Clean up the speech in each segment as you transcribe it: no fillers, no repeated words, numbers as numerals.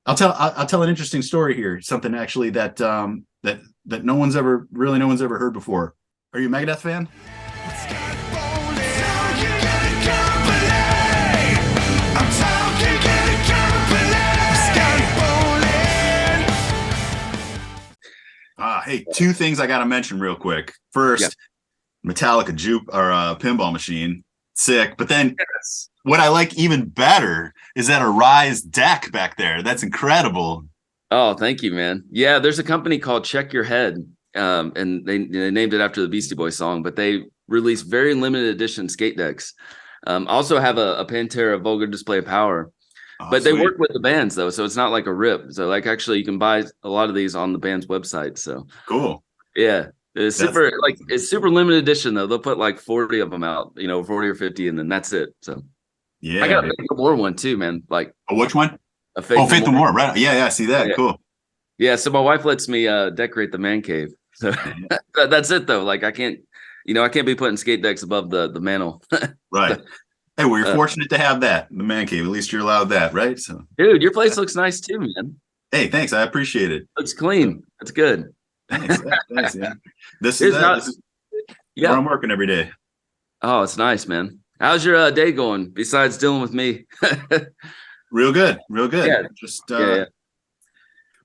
I'll tell an interesting story here. Something actually that no one's ever heard before. Are you a Megadeth fan? Hey, two things I got to mention real quick. First, Metallica juke or pinball machine, sick. But then what I like even better is that Arise deck back there. That's incredible. Oh, thank you, man. Yeah, there's a company called Check Your Head, and they named it after the Beastie Boys song, but they release very limited edition skate decks. Also have a Pantera Vulgar Display of Power. But they work with the bands though, so it's not like a rip. So like actually you can buy a lot of these on the band's website. So cool. Yeah. It's super limited edition though. They'll put like 40 of them out, 40 or 50, and then that's it. So yeah. I got a Faith No More one too, man. Like which one? Faith No More, right? Yeah, see that. Yeah. Cool. Yeah, so my wife lets me decorate the man cave. So that's it though. Like I can't be putting skate decks above the mantle. Right. Hey, well, you're fortunate to have that, the man cave. At least you're allowed that, right? So, dude, your place looks nice too, man. Hey, thanks. I appreciate it. Looks clean. That's good. Thanks. Yeah. This is where I'm working every day. Oh, it's nice, man. How's your day going besides dealing with me? Real good. Yeah. Just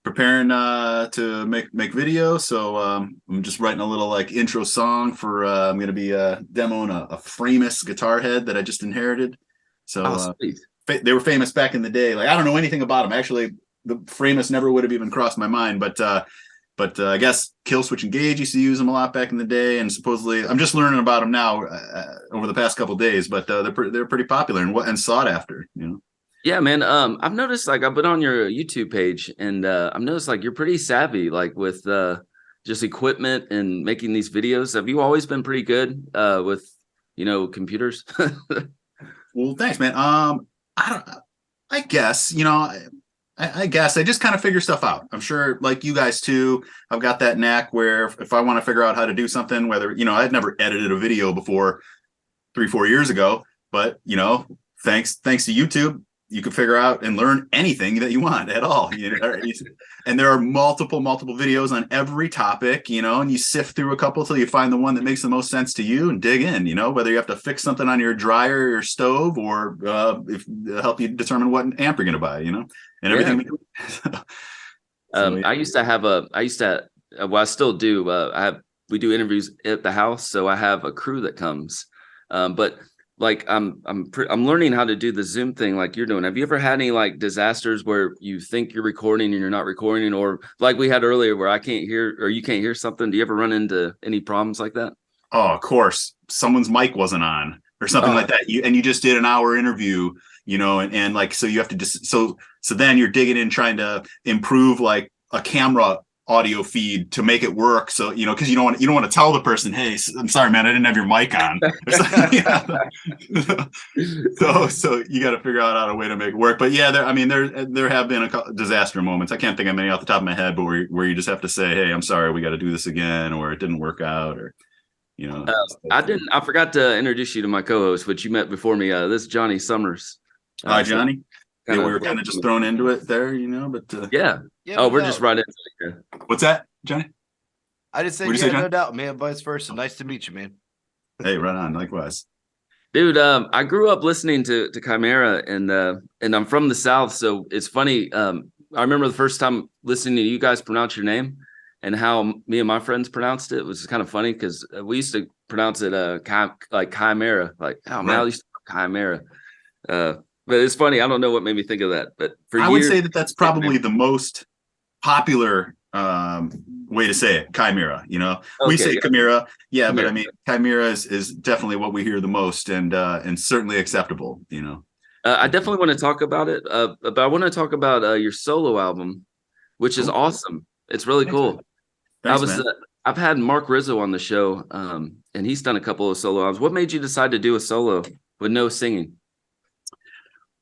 preparing to make video. So I'm just writing a little like intro song for I'm going to be demoing a famous guitar head that I just inherited. So they were famous back in the day. Like I don't know anything about them. Actually, the Framus never would have even crossed my mind. But I guess Killswitch Engage used to use them a lot back in the day, and supposedly I'm just learning about them now over the past couple of days. But they're pretty popular and sought after. Yeah, man. I've noticed like I've been on your YouTube page, and I've noticed like you're pretty savvy, like with just equipment and making these videos. Have you always been pretty good with computers? Well, thanks, man. I guess I guess I just kind of figure stuff out. I'm sure, like you guys too. I've got that knack where if I want to figure out how to do something, whether I'd never edited a video before 3-4 years ago, but thanks to YouTube, you can figure out and learn anything that you want at all. And there are multiple videos on every topic, and you sift through a couple till you find the one that makes the most sense to you and dig in, whether you have to fix something on your dryer or your stove or help you determine what amp you're going to buy, and everything. I still do. We do interviews at the house. So I have a crew that comes, but like I'm learning how to do the Zoom thing like you're doing. Have you ever had any like disasters where you think you're recording and you're not recording, or like we had earlier where I can't hear or you can't hear something? Do you ever run into any problems like that? Oh, of course. Someone's mic wasn't on or something like that. You just did an hour interview, and like so you have to just so then you're digging in trying to improve like a camera audio feed to make it work, so because you don't want to tell the person, hey, I'm sorry man, I didn't have your mic on. So you got to figure out a way to make it work. But yeah, there have been a disaster moments. I can't think of any off the top of my head, but where you just have to say, hey, I'm sorry, we got to do this again, or it didn't work out, or I forgot to introduce you to my co-host, which you met before me. This is Johnny Summers. Hi, Johnny. We were kind of just thrown into it there, but yeah. Oh, we're just right into it here. What's that, Johnny? I just said, no doubt, man. Vice versa. Nice to meet you, man. Hey, right on. Likewise. Dude, I grew up listening to Camira, and I'm from the South, so it's funny. I remember the first time listening to you guys pronounce your name and how me and my friends pronounced it. It was kind of funny because we used to pronounce it like Chimera, like, oh man, I used to Chimera. But it's funny. I don't know what made me think of that. But I would say that's probably the most popular way to say it, Chimera. We say Camira, Chimera. But I mean, Chimera is definitely what we hear the most, and certainly acceptable. I definitely want to talk about it, but I want to talk about your solo album, which is awesome. It's really cool. Thanks, I've had Mark Rizzo on the show, and he's done a couple of solo albums. What made you decide to do a solo with no singing?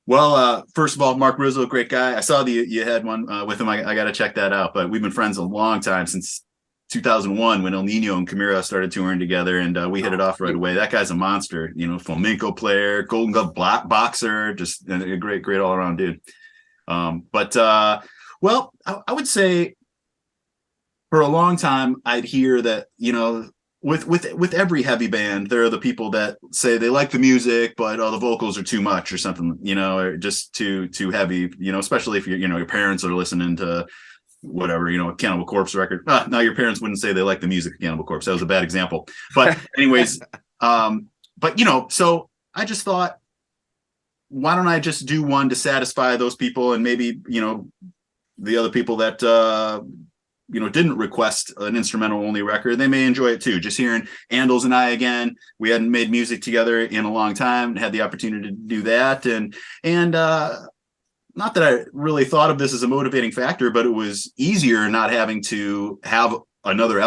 Well, first of all, Mark Rizzo, great guy. I saw you had one with him. I got to check that out. But we've been friends a long time, since 2001 when El Nino and Camira started touring together, and we hit it off right away. That guy's a monster, flamenco player, Golden Glove boxer, just a great all around dude. Well, I would say for a long time, I'd hear that, with every heavy band, there are the people that say they like the music, but the vocals are too much or something, or just too heavy, especially if your parents are listening to whatever, a Cannibal Corpse record. Now your parents wouldn't say they like the music of Cannibal Corpse. That was a bad example. But anyways, so I just thought, why don't I just do one to satisfy those people, and maybe, the other people that didn't request an instrumental only record, they may enjoy it too. Just hearing Andals and I again, we hadn't made music together in a long time, had the opportunity to do that, and not that I really thought of this as a motivating factor, but it was easier not having to have another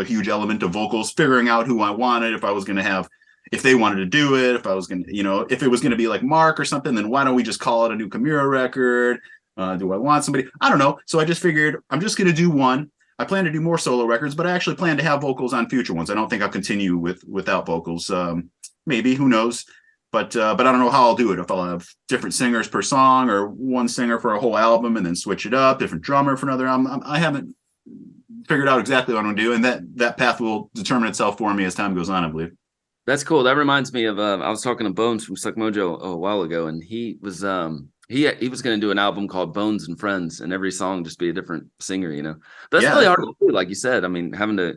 huge element of vocals, figuring out who I wanted, if they wanted to do it, if I was going to, if it was going to be like Mark or something, then why don't we just call it a new Camira record? Do I want somebody? I don't know. So I just figured I'm just going to do one. I plan to do more solo records, but I actually plan to have vocals on future ones. I don't think I'll continue without vocals. Maybe, who knows? But I don't know how I'll do it. If I'll have different singers per song, or one singer for a whole album and then switch it up, different drummer for another album. I haven't figured out exactly what I'm going to do, and that path will determine itself for me as time goes on, I believe. That's cool. That reminds me of I was talking to Bones from Suck Mojo a while ago, and he was he was going to do an album called Bones and Friends, and every song just be a different singer. But that's really hard to do, like you said. I mean, having to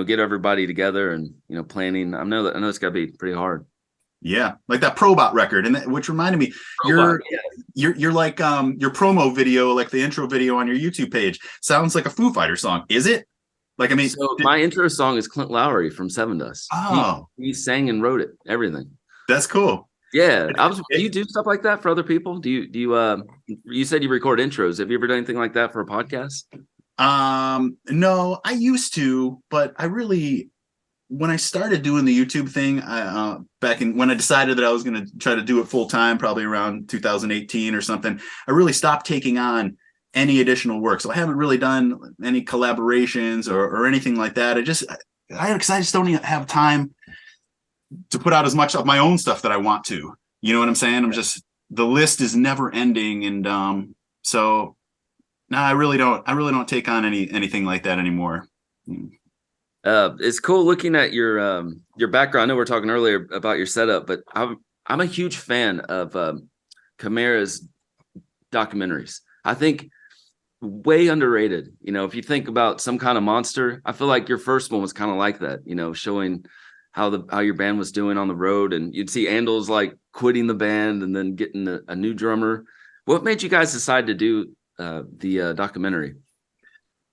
get everybody together and planning. I know it's got to be pretty hard. Yeah, like that Probot record, and which reminded me, you're like your promo video, like the intro video on your YouTube page, sounds like a Foo Fighter song. Is it? Like, I mean, so my intro song is Clint Lowry from Seven Dust. Oh, he sang and wrote it, everything. That's cool. Yeah, do you do stuff like that for other people? Do you said you record intros? Have you ever done anything like that for a podcast? No, I used to, but when I started doing the YouTube thing, when I decided that I was going to try to do it full time, probably around 2018 or something, I really stopped taking on any additional work. So I haven't really done any collaborations or anything like that. I just don't even have time to put out as much of my own stuff that I want to. You know what I'm saying? The list is never ending, and so no, I really don't take on anything like that anymore. It's cool looking at your background. I know we were talking earlier about your setup, but I'm a huge fan of Camira's documentaries. I think way underrated. If you think about Some Kind of Monster, I feel like your first one was kind of like that. Showing how your band was doing on the road, and you'd see Andals like quitting the band and then getting a new drummer. What made you guys decide to do the documentary?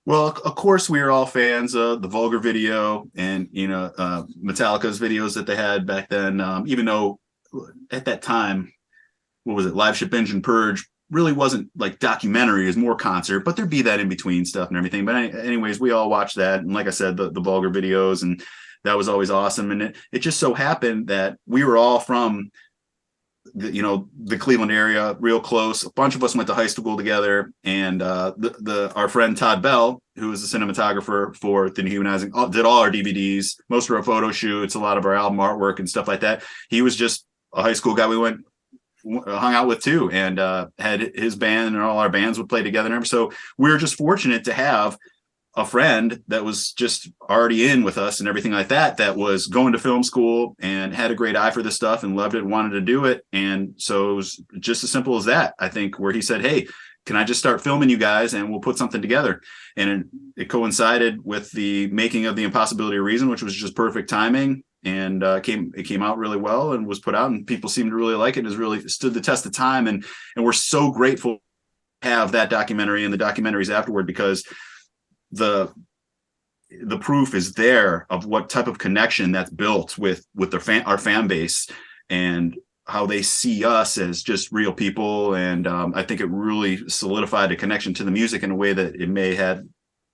Well, of course, we were all fans of the Vulgar video and Metallica's videos that they had back then. Even though at that time, what was it, Live Ship Engine Purge really wasn't like documentary, it was more concert, but there'd be that in between stuff and everything. But anyways, we all watched that, and like I said, the Vulgar videos, and that was always awesome. And it just so happened that we were all from the Cleveland area, real close. A bunch of us went to high school together, and our friend Todd Bell, who was the cinematographer for The Dehumanizing, did all our DVDs, most of our photo shoots, a lot of our album artwork and stuff like that. He was just a high school guy we hung out with too, and had his band, and all our bands would play together. And so we were just fortunate to have a friend that was just already in with us and everything like that, that was going to film school and had a great eye for this stuff and loved it and wanted to do it. And so it was just as simple as that, I think, where he said, "Hey, can I just start filming you guys and we'll put something together?" And it coincided with the making of The Impossibility of Reason, which was just perfect timing. And it came out really well and was put out, and people seemed to really like it. It has really stood the test of time. And we're so grateful to have that documentary and the documentaries afterward, because the proof is there of what type of connection that's built with our fan base, and how they see us as just real people. And I think it really solidified a connection to the music in a way that it may had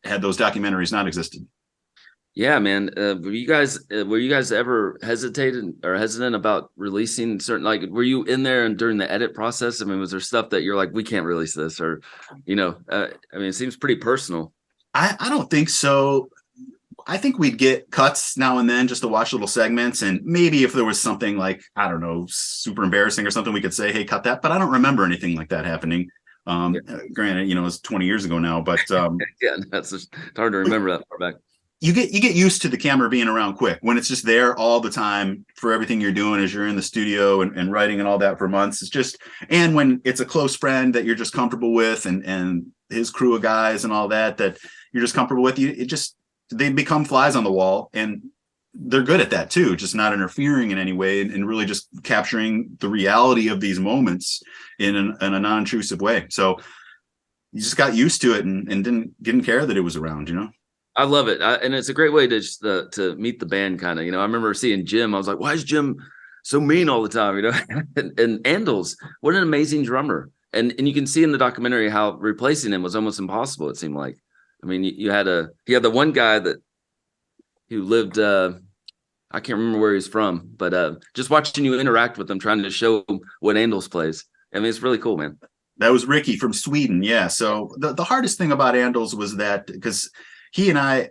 those documentaries not existed. Yeah, man. Were you guys ever hesitant about releasing certain, like, were you in there and during the edit process? I mean, was there stuff that you're like, we can't release this, or, I mean, it seems pretty personal. I don't think so. I think we'd get cuts now and then just to watch little segments. And maybe if there was something like, I don't know, super embarrassing or something, we could say, "Hey, cut that." But I don't remember anything like that happening. Granted, it's 20 years ago now, but yeah, it's hard to remember that far back. You get used to the camera being around quick when it's just there all the time for everything you're doing as you're in the studio and writing and all that for months. It's just, and when it's a close friend that you're just comfortable with and his crew of guys and all that you're just comfortable with, they become flies on the wall, and they're good at that too, just not interfering in any way and really just capturing the reality of these moments in a non-intrusive way. So you just got used to it and didn't care that it was around, I love it. And it's a great way to just to meet the band kind of, I remember seeing Jim. I was like, why is Jim so mean all the time? And Andals, what an amazing drummer. And you can see in the documentary how replacing him was almost impossible, it seemed like. I mean, you had the one guy who lived, I can't remember where he's from, but just watching you interact with him, trying to show what Andals plays. I mean, it's really cool, man. That was Ricky from Sweden. Yeah. So the hardest thing about Andals was that because he and I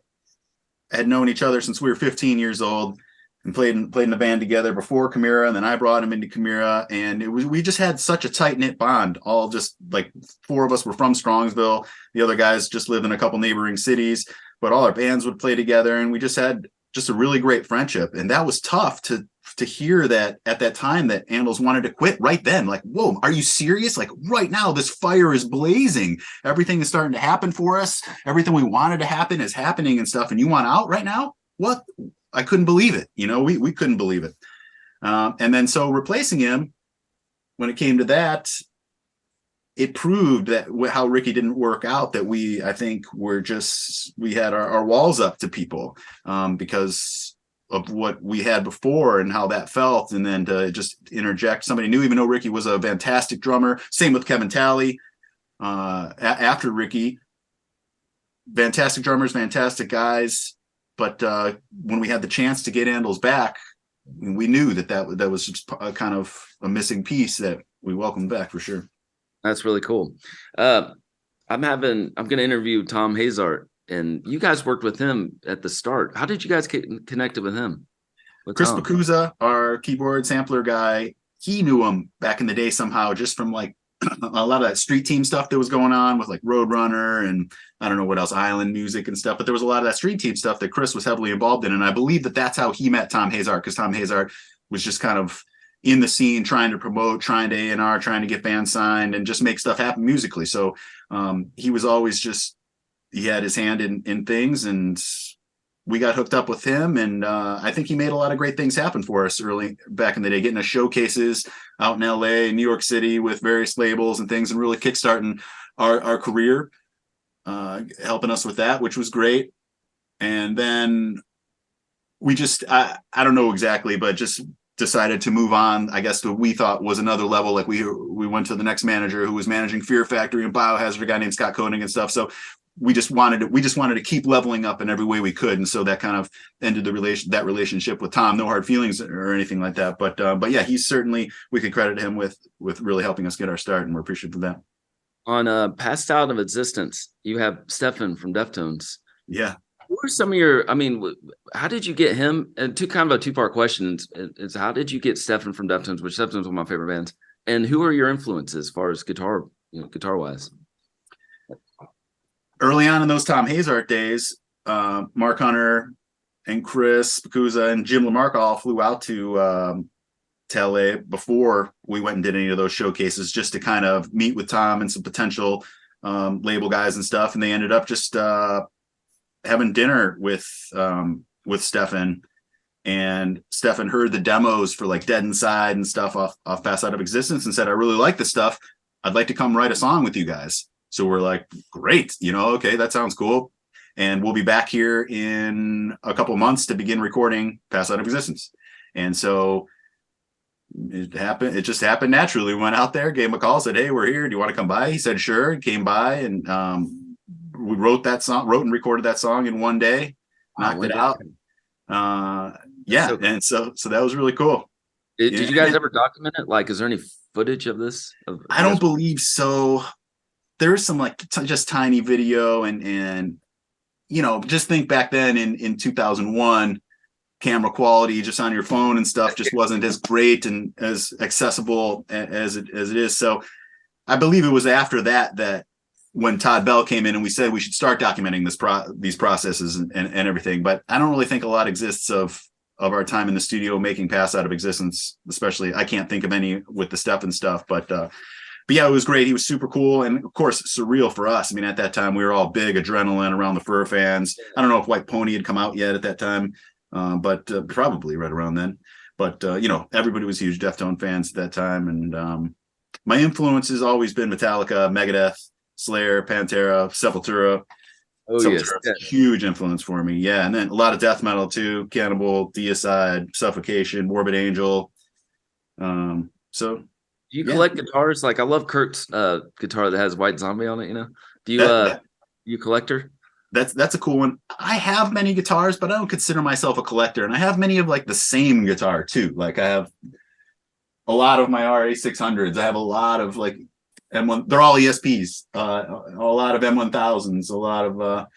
had known each other since we were 15 years old and played in the band together before Camira. And then I brought him into Camira, and we just had such a tight knit bond. All just like 4 of us were from Strongsville. The other guys just lived in a couple neighboring cities, but all our bands would play together, and we just had just a really great friendship. And that was tough to hear that at that time that Andals wanted to quit right then. Like, whoa, are you serious? Like right now, this fire is blazing. Everything is starting to happen for us. Everything we wanted to happen is happening and stuff. And you want out right now? What? I couldn't believe it. We couldn't believe it. And then so replacing him, when it came to that, it proved that how Ricky didn't work out, that we had our walls up to people because of what we had before and how that felt. And then to just interject somebody new, even though Ricky was a fantastic drummer. Same with Kevin Talley. After Ricky, fantastic drummers, fantastic guys. But when we had the chance to get Andals back, we knew that was just a kind of a missing piece that we welcomed back for sure. That's really cool. I'm going to interview Tom Hazart, and you guys worked with him at the start. How did you guys get connected with him? Chris Bacuza, our keyboard sampler guy, he knew him back in the day somehow, just from like a lot of that street team stuff that was going on with like Roadrunner and I don't know what else, island music and stuff. But there was a lot of that street team stuff that Chris was heavily involved in. And I believe that's how he met Tom Hazart, because Tom Hazart was just kind of in the scene, trying to promote, trying to A&R, trying to get bands signed and just make stuff happen musically. So he was always he had his hand in things, and we got hooked up with him. And I think he made a lot of great things happen for us early back in the day, getting us showcases out in LA and New York City with various labels and things, and really kickstarting our career, helping us with that, which was great. And then we just, I don't know exactly, but just decided to move on, I guess, to what we thought was another level. Like we went to the next manager who was managing Fear Factory and Biohazard, a guy named Scott Koenig and stuff. So we just wanted to keep leveling up in every way we could. And so that kind of ended that relationship with Tom. No hard feelings or anything like that. But yeah, he's certainly, we could credit him with really helping us get our start, and we're appreciative of that. On Passed Out of Existence, you have Stefan from Deftones. Yeah. Who are some of how did you get him? And kind of a two-part question is how did you get Stefan from Deftones, which Deftones is one of my favorite bands, and who are your influences as far as guitar-wise? Early on in those Tom Hazart days, Mark Hunter and Chris Bacuza and Jim Lamarck all flew out to LA before we went and did any of those showcases, just to kind of meet with Tom and some potential label guys and stuff. And they ended up just having dinner with Stefan, and Stefan heard the demos for like Dead Inside and stuff off Pass Out of Existence and said, I really like this stuff. I'd like to come write a song with you guys. So we're like, great, okay, that sounds cool. And we'll be back here in a couple of months to begin recording Pass Out of Existence. And so it just happened naturally. We went out there, gave him a call, said, hey, we're here. Do you want to come by? He said, sure. He came by, and we wrote and recorded that song in one day, knocked it out. Yeah. So, and so that was really cool. Did you guys ever document it? Like, is there any footage of this? I don't believe so. There's some like just tiny video and just think back then in 2001, camera quality just on your phone and stuff just wasn't as great and as accessible as it is. So I believe it was after that when Todd Bell came in and we said we should start documenting these processes and everything. But I don't really think a lot exists of our time in the studio making Pass out of existence. Especially, I can't think of any with the Stefan stuff, but yeah, it was great. He was super cool. And of course, surreal for us. I mean, at that time, we were all big Adrenaline Around the Fur fans. I don't know if White Pony had come out yet at that time, but probably right around then. But, everybody was huge Deftone fans at that time. And my influence has always been Metallica, Megadeth, Slayer, Pantera, Sepultura. Oh, yes. Yeah. Huge influence for me. Yeah. And then a lot of death metal too. Cannibal, Deicide, Suffocation, Morbid Angel. So... Do you collect guitars? Like I love Kurt's guitar that has White Zombie on it, Do you you collector? That's a cool one. I have many guitars, but I don't consider myself a collector. And I have many of like the same guitar too. Like I have a lot of my RA600s. I have a lot of like M1, they're all ESPs, a lot of M1000s, a lot of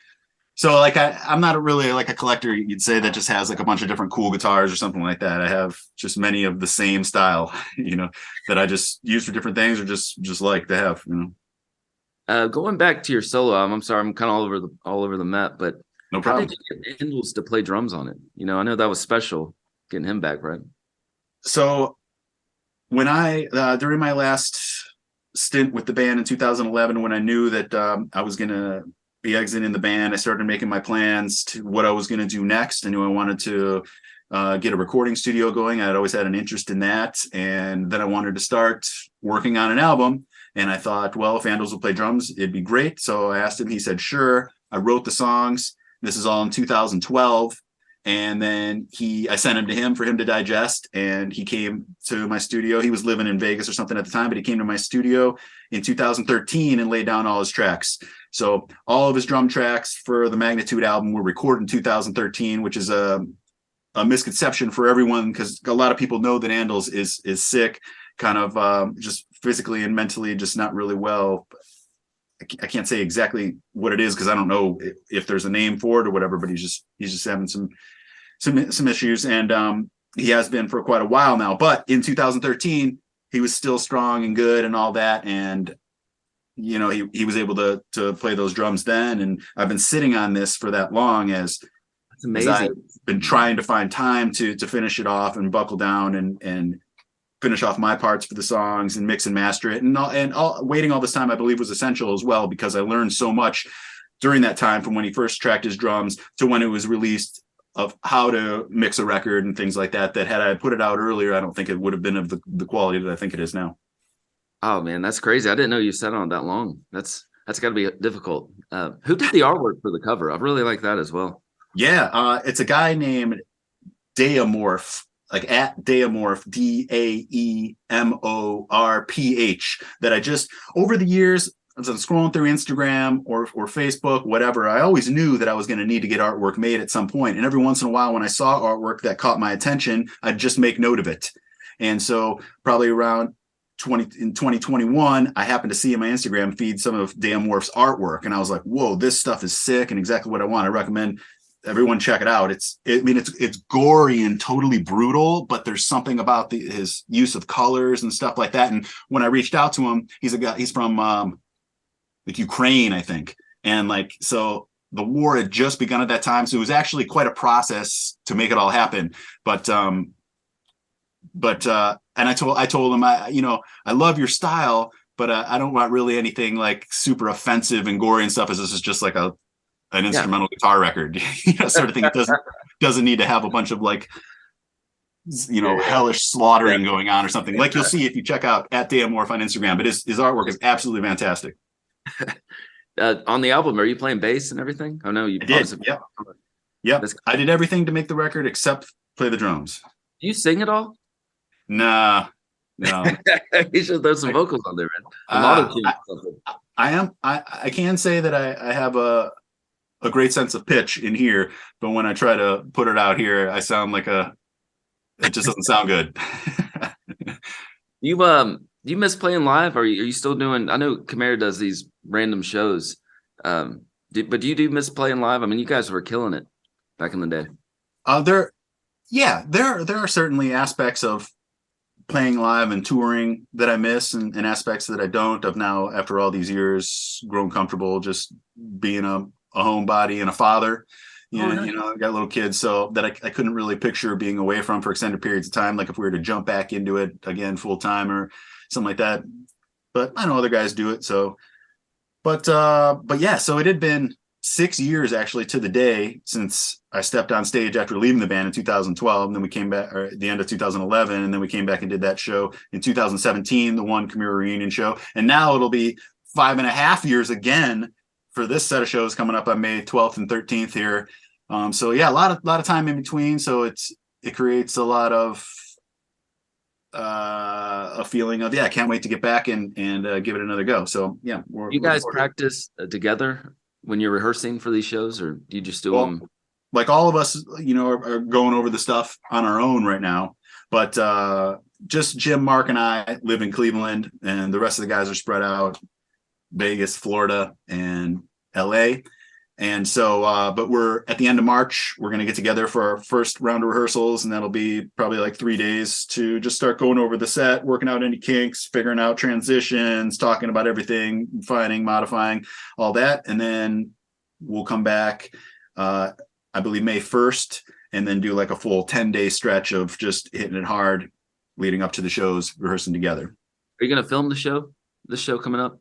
so like I'm not really like a collector, you'd say, that just has like a bunch of different cool guitars or something like that. I have just many of the same style, that I just use for different things or just like to have, Going back to your solo album, I'm sorry, I'm kind of all over the map, but no problem. How did you get Andals to play drums on it? I know that was special getting him back, right? So when I during my last stint with the band in 2011, when I knew that I was gonna be exiting the band, I started making my plans to what I was going to do next. I knew I wanted to get a recording studio going. I'd always had an interest in that. And then I wanted to start working on an album. And I thought, well, if Andals will play drums, it'd be great. So I asked him, he said, sure. I wrote the songs. This is all in 2012. And then I sent him to him for him to digest. And he came to my studio. He was living in Vegas or something at the time, but he came to my studio in 2013 and laid down all his tracks. So all of his drum tracks for the Magnitude album were recorded in 2013, which is a misconception for everyone, because a lot of people know that Andals is sick, kind of just physically and mentally just not really well. I can't say exactly what it is because I don't know if there's a name for it or whatever, but he's just having some issues, and he has been for quite a while now. But in 2013, he was still strong and good and all that, and he was able to play those drums then. And I've been sitting on this for that long as I've been trying to find time to finish it off and buckle down and finish off my parts for the songs and mix and master it. And waiting all this time, I believe, was essential as well, because I learned so much during that time, from when he first tracked his drums to when it was released, of how to mix a record and things like that, that had I put it out earlier, I don't think it would have been of the quality that I think it is now. Oh man, that's crazy. I didn't know you sat on it that long. That's got to be difficult. Who did the artwork for the cover? I really like that as well. Yeah, it's a guy named Deamorph, like at Deamorph, DAEMORPH, that I just, over the years, as I'm scrolling through Instagram or Facebook, whatever, I always knew that I was going to need to get artwork made at some point. And every once in a while, when I saw artwork that caught my attention, I'd just make note of it. And so probably around in 2021, I happened to see in my Instagram feed some of Deamorph's artwork, and I was like, whoa, this stuff is sick and exactly what I want. I recommend everyone check it out. It's gory and totally brutal, but there's something about his use of colors and stuff like that. And when I reached out to him, he's from like Ukraine, I think. And like, so the war had just begun at that time. So it was actually quite a process to make it all happen. And I told him, I love your style, but I don't want really anything like super offensive and gory and stuff, as this is just like an instrumental guitar record, sort of thing. It doesn't need to have a bunch of like, hellish slaughtering going on or something, like you'll see if you check out at Deamorph on Instagram. But his artwork is absolutely fantastic. On the album, are you playing bass and everything? I know you did. Yeah. I did everything to make the record except play the drums. Do you sing at all? Nah, no. You should throw some vocals on there, man. I can say that I have a great sense of pitch in here, but when I try to put it out here, I sound like it just doesn't sound good. You miss playing live? Are you still doing? I know Camira does these random shows, but do you miss playing live? I mean, you guys were killing it back in the day. There are certainly aspects of playing live and touring that I miss, and aspects that I don't. I've now, after all these years, grown comfortable just being a homebody and a father. Nice. I got little kids, so that I couldn't really picture being away from for extended periods of time. Like if we were to jump back into it again full time or something like that. But I know other guys do it. So, but yeah, so it had been 6 years actually to the day since I stepped on stage after leaving the band in 2012. And then we came back, or at the end of 2011, and then we came back and did that show in 2017, the one Camira reunion show. And now it'll be 5.5 years again for this set of shows coming up on May 12th and 13th here. So yeah, a lot of time in between. So it creates a lot of a feeling of, I can't wait to get back and give it another go. So yeah, you guys practice together when you're rehearsing for these shows, or do you just do them? Like all of us, are going over the stuff on our own right now. But just Jim, Mark, and I live in Cleveland, and the rest of the guys are spread out Vegas, Florida, and LA. And so, but we're at the end of March, we're going to get together for our first round of rehearsals, and that'll be probably like 3 days to just start going over the set, working out any kinks, figuring out transitions, talking about everything, refining, modifying, all that. And then we'll come back, I believe May 1st, and then do like a full 10-day stretch of just hitting it hard leading up to the shows, rehearsing together. Are you going to film this show coming up?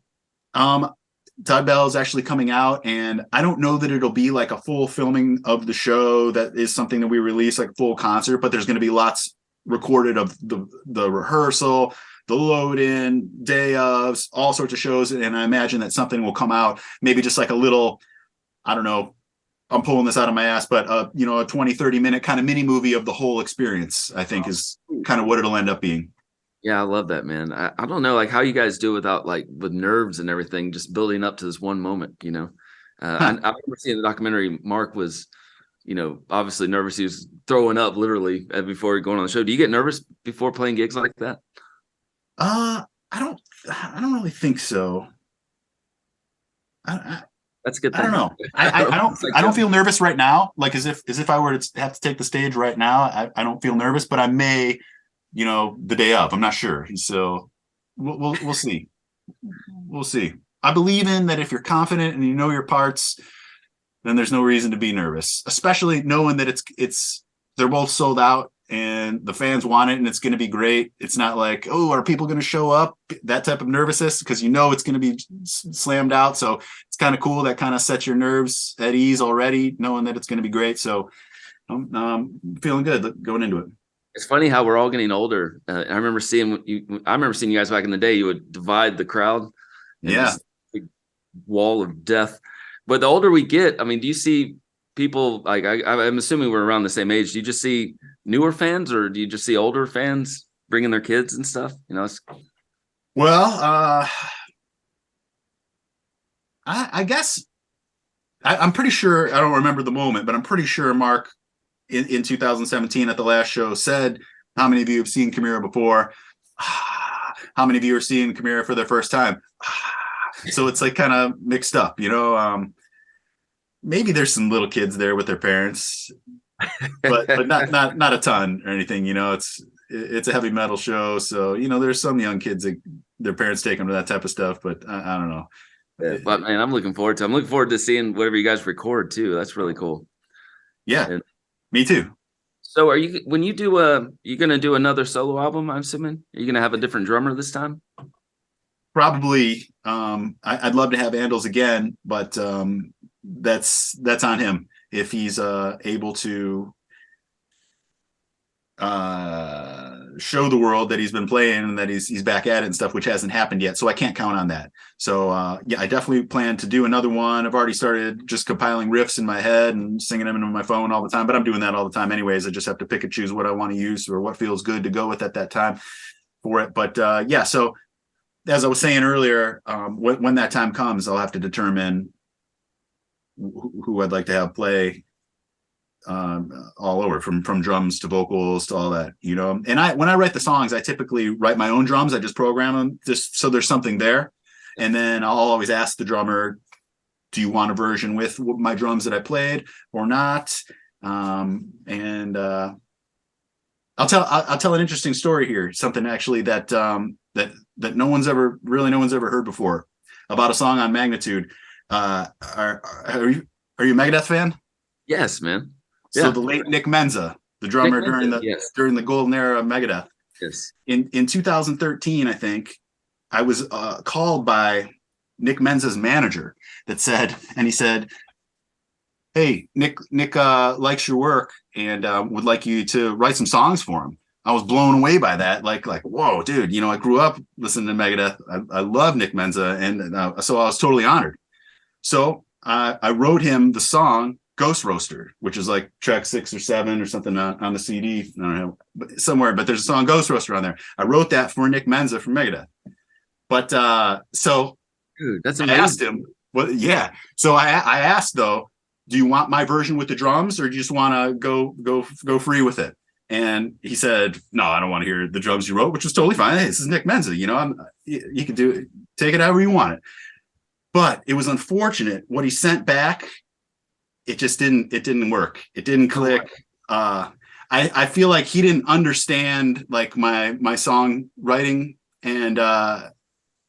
Todd Bell is actually coming out, and I don't know that it'll be like a full filming of the show. That is something that we release like full concert, but there's going to be lots recorded of the rehearsal, the load in, day ofs, all sorts of shows. And I imagine that something will come out, maybe just like a little, I don't know, I'm pulling this out of my ass, but a 20-30 minute kind of mini movie of the whole experience, I think is kind of what it'll end up being. Yeah, I love that, man. I don't know like how you guys do without like with nerves and everything, just building up to this one moment, I remember seeing the documentary. Mark was, obviously nervous. He was throwing up literally before going on the show. Do you get nervous before playing gigs like that? I don't really think so. That's a good thing. I don't know. I don't feel nervous right now. Like as if I were to have to take the stage right now, I don't feel nervous, but I may, the day up. I'm not sure. So we'll see. We'll see. I believe in that if you're confident and you know your parts, then there's no reason to be nervous, especially knowing that they're both sold out and the fans want it and it's going to be great. It's not like, oh, are people going to show up? That type of nervousness, because it's going to be slammed out. So it's kind of cool. That kind of sets your nerves at ease already, knowing that it's going to be great. So I'm feeling good going into it. It's funny how we're all getting older. I remember seeing you guys back in the day. You would divide the crowd. Yeah. Big wall of death. But the older we get, I mean, do you see people like I'm assuming we're around the same age? Do you just see newer fans, or do you just see older fans bringing their kids and stuff? Well, I guess I'm pretty sure. I don't remember the moment, but I'm pretty sure Mark in 2017 at the last show said, "How many of you have seen Camira before? How many of you are seeing Camira for the first time?" So it's like kind of mixed up, maybe there's some little kids there with their parents, but not a ton or anything. It's a heavy metal show, so there's some young kids that their parents take them to that type of stuff. But I don't know. But man, I'm looking forward to seeing whatever you guys record too. That's really cool. Yeah, me too. So when you do you gonna do another solo album? I'm assuming are you gonna have a different drummer this time? Probably. I'd love to have Andals again, but that's on him if he's able to show the world that he's been playing and that he's back at it and stuff, which hasn't happened yet. So I can't count on that. So I definitely plan to do another one. I've already started just compiling riffs in my head and singing them into my phone all the time, but I'm doing that all the time anyways. I just have to pick and choose what I want to use or what feels good to go with at that time for it. But so as I was saying earlier, when that time comes, I'll have to determine who I'd like to have play all over, from drums to vocals to all that, and when I write the songs, I typically write my own drums. I just program them just so there's something there. And then I'll always ask the drummer, do you want a version with my drums that I played or not? And I'll tell an interesting story here. Something actually that no one's ever heard before about a song on Magnitude. Are you a Megadeth fan? Yes, man. So the late Nick Menza, the drummer during the golden era of Megadeth. Yes. In 2013, I think I was called by Nick Menza's manager that said, and he said, "Hey, Nick likes your work and would like you to write some songs for him." I was blown away by that. Like, whoa, dude, I grew up listening to Megadeth. I love Nick Menza. And so I was totally honored. So I wrote him the song Ghost Roaster, which is like track 6 or 7 or something on the CD. I don't know, somewhere, but there's a song Ghost Roaster on there. I wrote that for Nick Menza from Megadeth. But so dude, that's amazing. I asked him, well, yeah. So I asked though, do you want my version with the drums, or do you just want to go free with it? And he said, no, I don't want to hear the drums you wrote, which was totally fine. Hey, this is Nick Menza, you can do it, take it however you want it. But it was unfortunate what he sent back. It just didn't work. It didn't click. I feel like he didn't understand like my song writing. And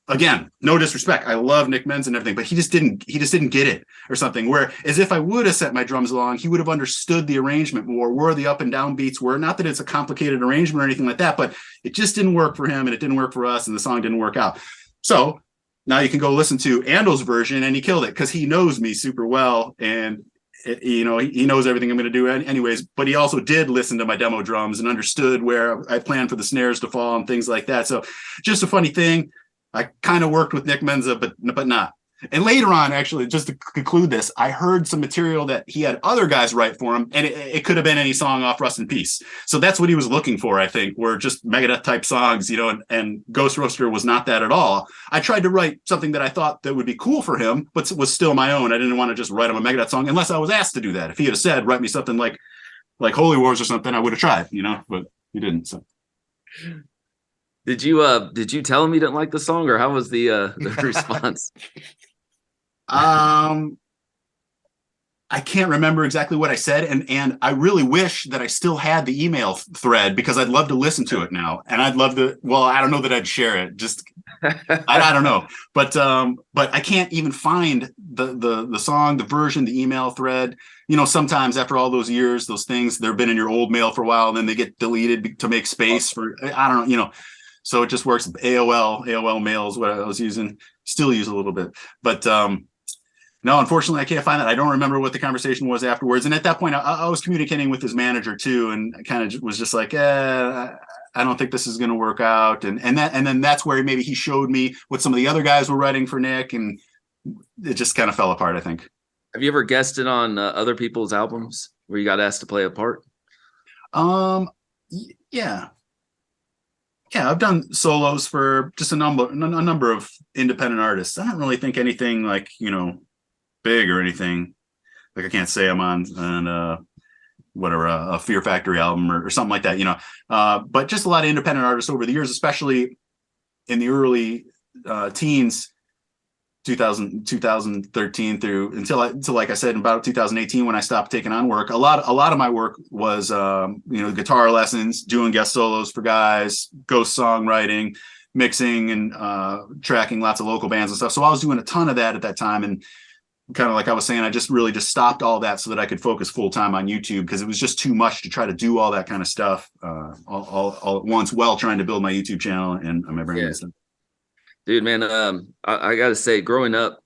again, no disrespect, I love Nick Menza and everything, but he just didn't get it or something. Where as if I would have set my drums along, he would have understood the arrangement more, where the up and down beats were. Not that it's a complicated arrangement or anything like that, but it just didn't work for him and it didn't work for us, and the song didn't work out. So now you can go listen to Ando's version, and he killed it because he knows me super well, and he knows everything I'm going to do anyways. But he also did listen to my demo drums and understood where I planned for the snares to fall and things like that. So just a funny thing. I kind of worked with Nick Menza, but not. And later on, actually, just to conclude this, I heard some material that he had other guys write for him, and it could have been any song off Rust in Peace. So that's what he was looking for, I think, were just Megadeth type songs, and Ghost Roaster was not that at all. I tried to write something that I thought that would be cool for him, but was still my own. I didn't want to just write him a Megadeth song unless I was asked to do that. If he had said, write me something like Holy Wars or something, I would have tried, but he didn't. So. Did you tell him you didn't like the song, or how was the response? I can't remember exactly what I said, and I really wish that I still had the email thread, because I'd love to listen to it now, and I'd love to. Well, I don't know that I'd share it. Just I don't know, but I can't even find the song, the version, the email thread. Sometimes after all those years, those things, they've been in your old mail for a while, and then they get deleted to make space for, I don't know, so it just works. AOL mail is what I was using, still use a little bit, but no, unfortunately I can't find that. I don't remember what the conversation was afterwards. And at that point I was communicating with his manager too, and I kind of was just like, I don't think this is going to work out. And then that's where maybe he showed me what some of the other guys were writing for Nick, and it just kind of fell apart, I think. Have you ever guested on other people's albums where you got asked to play a part? Yeah, I've done solos for just a number of independent artists. I don't really think anything like, big or anything. Like I can't say I'm on whatever, a Fear Factory album or something like that, but just a lot of independent artists over the years, especially in the early teens, 2013 through until like I said, about 2018, when I stopped taking on work. A lot of my work was guitar lessons, doing guest solos for guys, ghost songwriting, mixing, and tracking lots of local bands and stuff. So I was doing a ton of that at that time, and kind of like I was saying, I just really just stopped all that so that I could focus full time on YouTube, because it was just too much to try to do all that kind of stuff all at once while trying to build my YouTube channel and my brand and stuff. Dude, man, I got to say, growing up,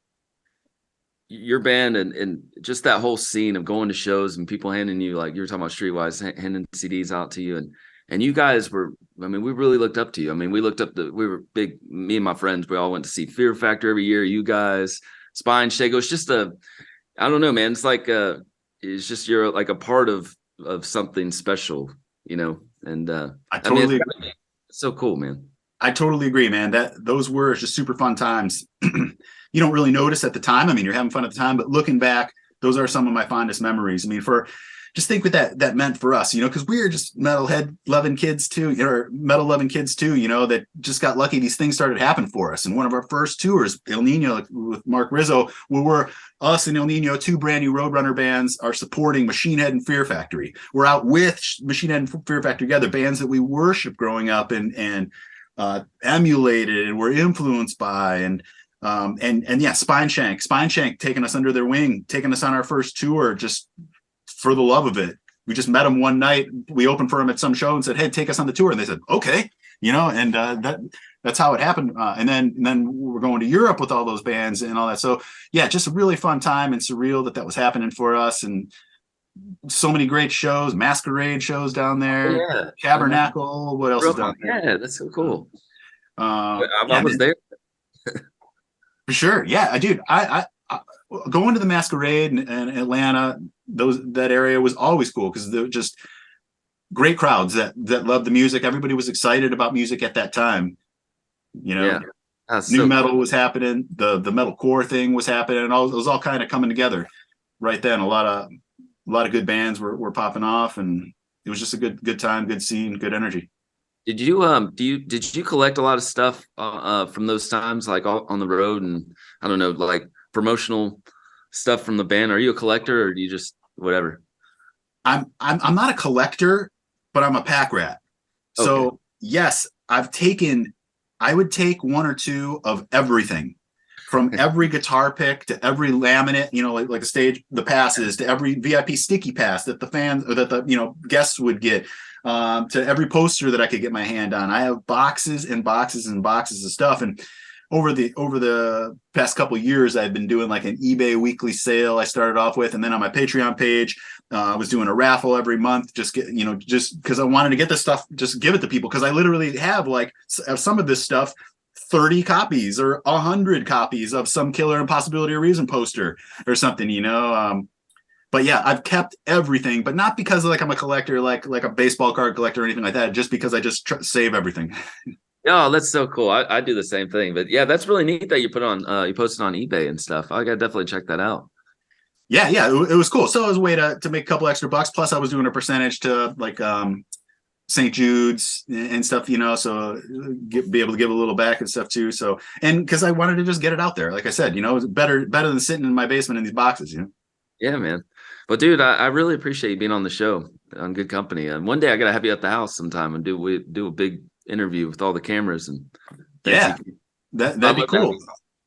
your band and just that whole scene of going to shows and people handing you, like you were talking about Streetwise, handing CDs out to you, and you guys were, we really looked up to you. We looked up we were big, me and my friends, we all went to see Fear Factor every year. You guys, Spine Shake. It was just I don't know, man. It's like it's just, you're like a part of something special, and I totally agree. It's so cool, man. I totally agree, man. Those were just super fun times. You don't really notice at the time. You're having fun at the time, but looking back, those are some of my fondest memories. For just think what that meant for us, because we were just metal loving kids too, that just got lucky. These things started happening for us. And one of our first tours, El Nino, like with Mark Rizzo, where us and El Nino, two brand new Roadrunner bands, are supporting Machine Head and Fear Factory. We're out with Machine Head and Fear Factory together, bands that we worship growing up and emulated and were influenced by. And yeah, Spine Shank taking us under their wing, taking us on our first tour, just for the love of it. We just met them one night. We opened for them at some show and said, "Hey, take us on the tour." And they said, "Okay," and that's how it happened. And then we're going to Europe with all those bands and all that. So yeah, just a really fun time and surreal that was happening for us. And so many great shows, Masquerade shows down there, yeah. Tabernacle. What else is down there? Yeah, that's so cool. I was there. For sure. Yeah, dude. I going to the Masquerade and Atlanta, that area was always cool because they're just great crowds that loved the music. Everybody was excited about music at that time. New metal was happening. The metalcore thing was happening. It was all kind of coming together right then. A lot of good bands were popping off, and it was just a good time, good scene, good energy. Did you collect a lot of stuff from those times, like on the road, and I don't know, like promotional stuff from the band? Are you a collector, or do you just whatever? I'm not a collector, but I'm a pack rat. Okay. So yes, I would take one or two of everything, from every guitar pick to every laminate, like a stage, the passes, to every VIP sticky pass that the fans or that the guests would get. To every poster that I could get my hand on. I have boxes and boxes and boxes of stuff. And over the past couple of years, I've been doing like an eBay weekly sale I started off with. And then on my Patreon page, I was doing a raffle every month, just because I wanted to get this stuff, just give it to people. Because I literally have some of this stuff, 30 copies or 100 copies of some Killer Impossibility or Reason poster or something, But yeah, I've kept everything, but not because I'm a collector, like a baseball card collector or anything like that. Just because I just save everything. Oh, that's so cool. I do the same thing, but yeah, that's really neat that you posted on eBay and stuff. I gotta definitely check that out. Yeah, it was cool. So it was a way to make a couple extra bucks. Plus, I was doing a percentage to St. Jude's and stuff, so be able to give a little back and stuff too. So, and because I wanted to just get it out there, like I said, it's better than sitting in my basement in these boxes, Yeah, man. But dude, I really appreciate you being on the show on Good Company. And one day I gotta have you at the house sometime and do a big interview with all the cameras. And yeah, that'd be cool.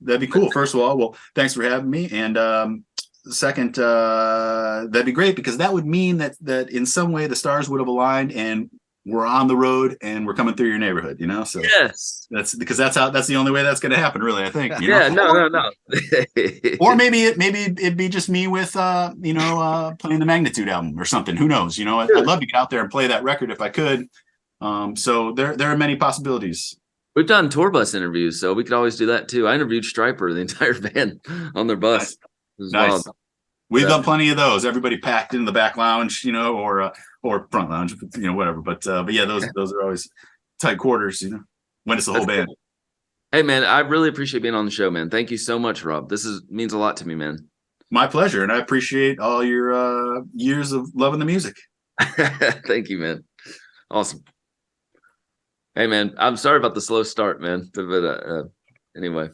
That'd be cool. First of all, well, thanks for having me. And second, that'd be great, because that would mean that in some way the stars would have aligned and we're on the road and we're coming through your neighborhood, So yes, that's the only way that's going to happen, really, I think. Yeah, no. Or maybe it'd be just me with playing the Magnitude album or something. Who knows? I'd love to get out there and play that record if I could. So there are many possibilities. We've done tour bus interviews, so we could always do that too. I interviewed Stryper, the entire band, on their bus. Nice. We've done plenty of those. Everybody packed in the back lounge, or front lounge, whatever. But yeah, those are always tight quarters, when it's the whole band. Hey man, I really appreciate being on the show, man. Thank you so much, Rob. This means a lot to me, man. My pleasure, and I appreciate all your years of loving the music. Thank you, man. Awesome. Hey man, I'm sorry about the slow start, man. But anyway,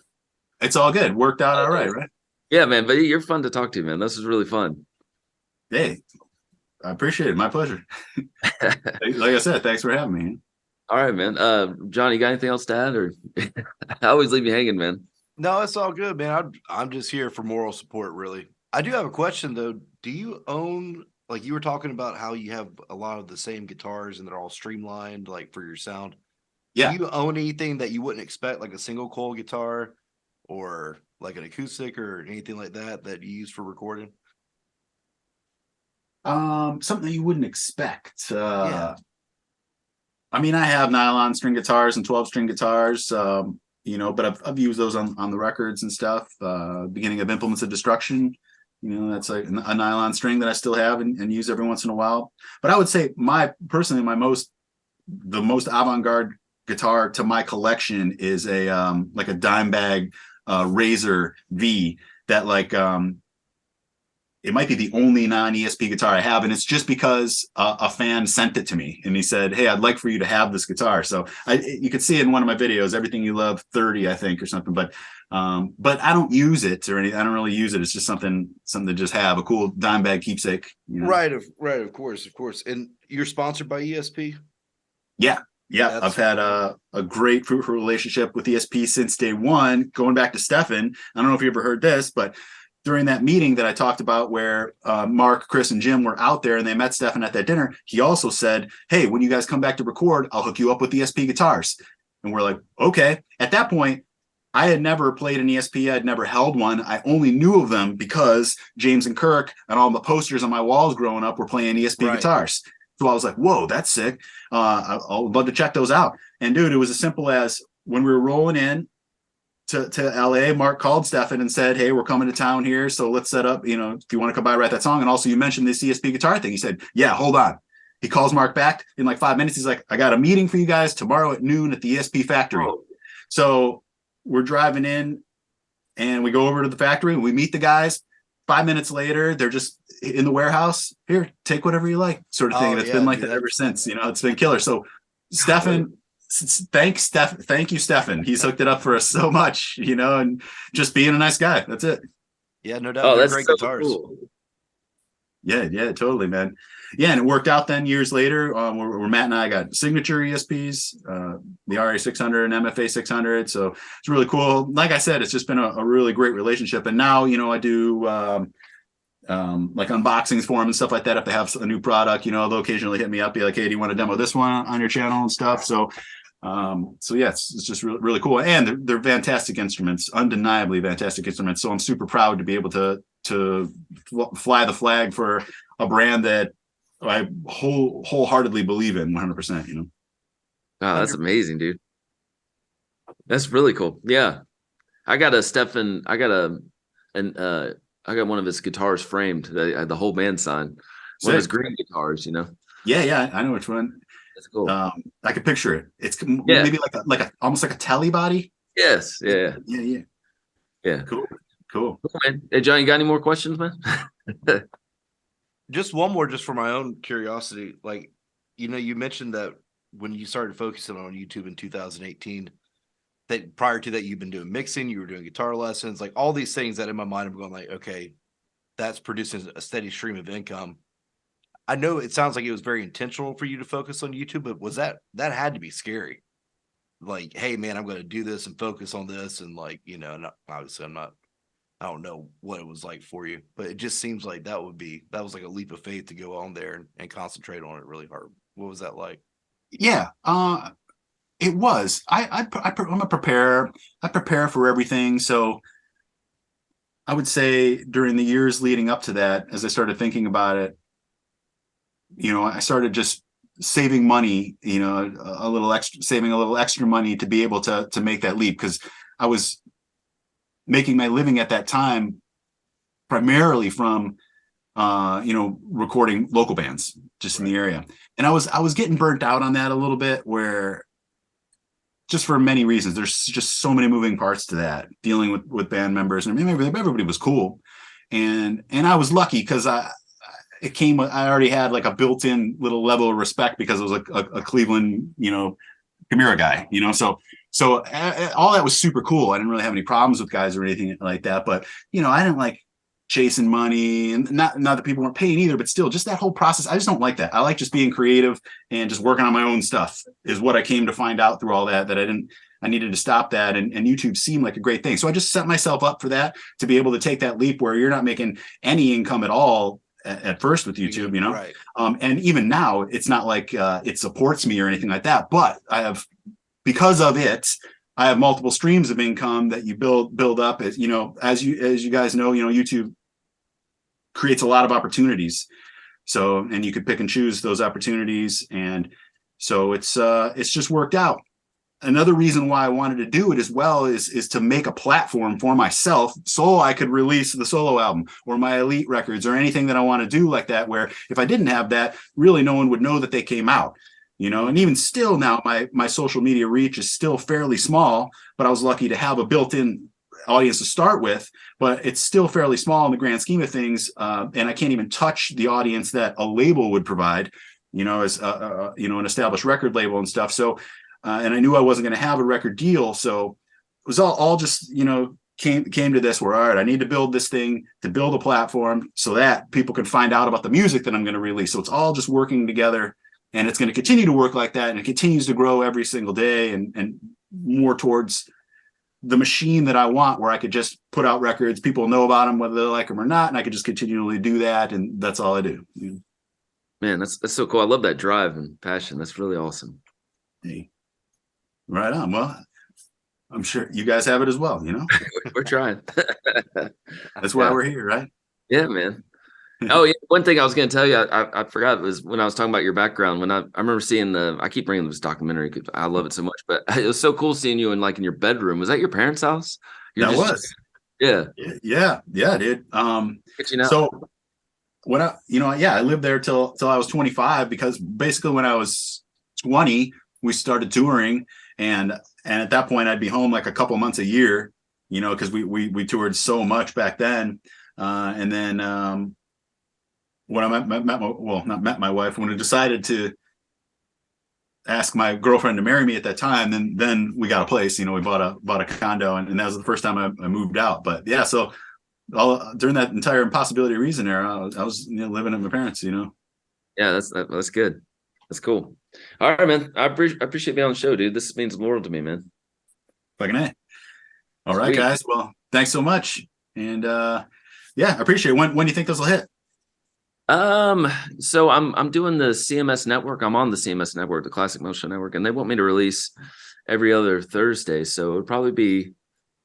it's all good. Worked out all right? Yeah, man. But you're fun to talk to, man. This was really fun. Hey, I appreciate it. My pleasure. Like I said, thanks for having me. All right, man. John, you got anything else to add, or I always leave you hanging, man? No, it's all good, man. I'm just here for moral support, really. I do have a question though. Do you own, like you were talking about how you have a lot of the same guitars and they're all streamlined, like for your sound? Yeah. Do you own anything that you wouldn't expect, like a single coil guitar or like an acoustic or anything like that you use for recording? Something you wouldn't expect. Yeah. I mean, I have nylon string guitars and 12-string guitars, but I've used those on the records and stuff. Beginning of Implements of Destruction, that's like a nylon string that I still have and use every once in a while. But I would say the most avant-garde guitar to my collection is a Dimebag Razor V that it might be the only non-ESP guitar I have, and it's just because a fan sent it to me, and he said, "Hey, I'd like for you to have this guitar." So you could see it in one of my videos, "Everything You Love 30," I think, or something. But I don't use it or anything. I don't really use it. It's just something to just have, a cool dime bag keepsake. Right, of course. And you're sponsored by ESP? Yeah. I've had a great fruitful relationship with ESP since day one. Going back to Stefan, I don't know if you ever heard this, but during that meeting that I talked about where Mark, Chris, and Jim were out there and they met Stefan at that dinner, he also said, "Hey, when you guys come back to record, I'll hook you up with ESP guitars." And we're like, okay. At that point, I had never played an ESP. I'd never held one. I only knew of them because James and Kirk and all the posters on my walls growing up were playing ESP guitars. So I was like, whoa, that's sick. I'll love to check those out. And dude, it was as simple as when we were rolling in to LA, Mark called Stefan and said, "Hey, we're coming to town here. So let's set up, if you want to come by, write that song. And also you mentioned this ESP guitar thing." He said, "Yeah, hold on." He calls Mark back in like 5 minutes. He's like, "I got a meeting for you guys tomorrow at noon at the ESP factory." Oh. So we're driving in and we go over to the factory and we meet the guys. 5 minutes later, they're just in the warehouse. "Here, take whatever you like," sort of thing. And it's been like that ever since. It's been killer. So Stefan, thank you, Stefan. He's hooked it up for us so much, and just being a nice guy. That's it. Yeah, no doubt. Oh, they're that's great so guitars. Cool. Yeah, totally, man. Yeah, and it worked out then years later. Where Matt and I got signature ESPs, the RA600 and MFA 600. So it's really cool. Like I said, it's just been a really great relationship. And now, I do like unboxings for them and stuff like that. If they have a new product, they'll occasionally hit me up, be like, "Hey, do you want to demo this one on your channel and stuff?" So yeah, it's just really, really cool. And they're fantastic instruments, undeniably fantastic instruments. So I'm super proud to be able to fly the flag for a brand that I wholeheartly believe in 100%, Wow, that's amazing, dude. That's really cool. Yeah. I got one of his guitars framed, the whole band signed. One of his green guitars, Yeah, I know which one. That's cool. I can picture it. It's maybe like a almost like a telly body. Yes. Yeah. Cool, man. Hey, John, you got any more questions, man? Just one more, just for my own curiosity. Like, you mentioned that when you started focusing on YouTube in 2018, that prior to that, you've been doing mixing, you were doing guitar lessons, like all these things that in my mind I'm going like, okay, that's producing a steady stream of income. I know it sounds like it was very intentional for you to focus on YouTube, but was that had to be scary? Like, hey man, I'm going to do this and focus on this. And like, and obviously I don't know what it was like for you, but it just seems like that was like a leap of faith to go on there and concentrate on it really hard. What was that like? Yeah, it was. I'm a preparer. I prepare for everything. So I would say during the years leading up to that, as I started thinking about it, I started just saving money, saving a little extra money to be able to make that leap, because I was making my living at that time primarily from recording local bands just in the area. And I was getting burnt out on that a little bit, where just for many reasons, there's just so many moving parts to that, dealing with band members. And everybody was cool. And I was lucky because I already had like a built-in little level of respect because I was a Cleveland, Camira guy, so all that was super cool. I didn't really have any problems with guys or anything like that, but I didn't like chasing money, and not that people weren't paying either, but still just that whole process. I just don't like that. I like just being creative and just working on my own stuff is what I came to find out through all that I needed to stop that. And YouTube seemed like a great thing. So I just set myself up for that, to be able to take that leap where you're not making any income at all at first with YouTube, Right. And even now it's not like it supports me or anything like that, but because of it, I have multiple streams of income that you build up. As you guys know, YouTube creates a lot of opportunities. So, and you could pick and choose those opportunities. And so it's just worked out. Another reason why I wanted to do it as well is to make a platform for myself so I could release the solo album or my elite records or anything that I want to do like that, where if I didn't have that, really no one would know that they came out. And even still now, my social media reach is still fairly small, but I was lucky to have a built-in audience to start with, but it's still fairly small in the grand scheme of things. And I can't even touch the audience that a label would provide, as an established record label and stuff. So, and I knew I wasn't going to have a record deal. So it was all just, came to this where, all right, I need to build this thing, to build a platform so that people can find out about the music that I'm going to release. So it's all just working together, and it's going to continue to work like that. And it continues to grow every single day and more towards the machine that I want, where I could just put out records, people know about them, whether they like them or not. And I could just continually do that. And that's all I do. Man, that's so cool. I love that drive and passion. That's really awesome. Hey, right on. Well, I'm sure you guys have it as well, We're trying. That's why we're here, right? Yeah, man. Oh, yeah. One thing I was going to tell you, I forgot, was when I was talking about your background. When I remember seeing I keep bringing this documentary because I love it so much. But it was so cool seeing you in your bedroom. Was that your parents' house? Yeah, dude. but So when I lived there till I was 25, because basically when I was 20, we started touring, and at that point I'd be home like a couple months a year, because we toured so much back then. And then when I met my wife, when I decided to ask my girlfriend to marry me at that time, then we got a place, we bought a condo, and that was the first time I moved out. But yeah, so during that entire Impossibility of Reason era, I was living at my parents, Yeah, that's good. That's cool. All right, man. I appreciate being on the show, dude. This means the world to me, man. Fucking A. All right, Sweet. guys. Well, thanks so much. And I appreciate it. When do you think this will hit? So I'm doing the CMS network. I'm on the CMS network, the Classic Motion Network, and they want me to release every other Thursday. So it would probably be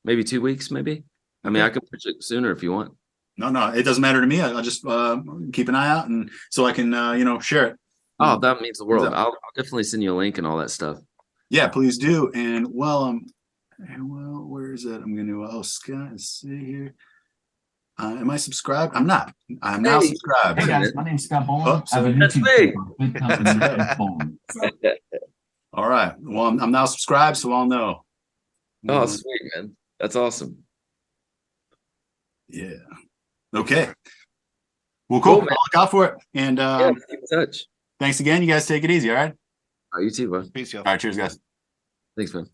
maybe 2 weeks, maybe. I mean, I can push it sooner if you want. No, it doesn't matter to me. I'll just keep an eye out, and so I can share it. Oh, that means the world. I'll definitely send you a link and all that stuff. Yeah, please do. And where is it? I'm going to Scott, let's see here. Am I subscribed? I'm not. I'm now subscribed. Hey guys, my name's Scott Bowling. I have a That's YouTube me. channel. Good company. Bowling. All right. Well, I'm now subscribed, so I'll know. Oh, sweet, man. That's awesome. Yeah. Okay. Well, cool. I'll look out for it. And keep in touch. thanks again. You guys take it easy. All right. You too, bud. Peace, y'all. All right. Cheers, guys. Thanks, man.